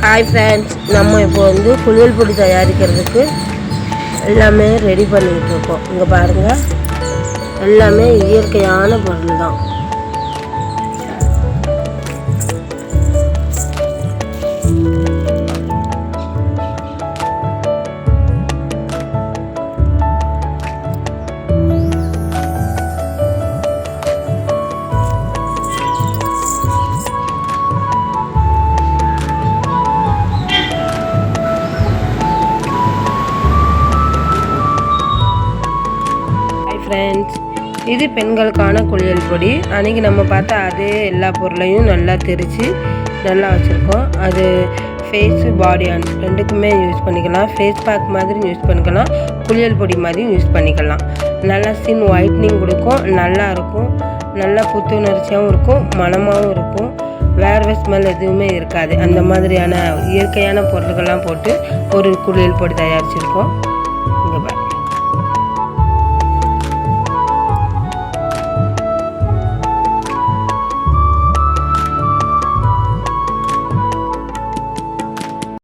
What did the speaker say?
Hi friends, நம்ம இப்போ வந்து குளியல் பொடி தயாரிக்கிறதுக்கு எல்லாமே ரெடி பண்ணிக்கிட்டு இருக்கோம். இங்கே பாருங்கள், எல்லாமே இயற்கையான பொருள் தான். ஃப்ரெண்ட்ஸ், இது பெண்களுக்கான குளியல் பொடி. அன்றைக்கி நம்ம பார்த்தா அதே எல்லா பொருளையும் நல்லா திரித்து நல்லா வச்சுருக்கோம். அது ஃபேஸு பாடி ரெண்டுக்குமே யூஸ் பண்ணிக்கலாம். ஃபேஸ் பேக் மாதிரி யூஸ் பண்ணிக்கலாம், குளியல் பொடி மாதிரியும் யூஸ் பண்ணிக்கலாம். நல்லா ஸ்கின் ஒயிட்னிங் கொடுக்கும், நல்லா இருக்கும், நல்லா புத்துணர்ச்சியாகவும் இருக்கும், மணமாகவும் இருக்கும், வேர்வை ஸ்மெல் எதுவுமே இருக்காது. அந்த மாதிரியான இயற்கையான பொருட்கள்லாம் போட்டு ஒரு குளியல் பொடி தயாரிச்சிருக்கோம்.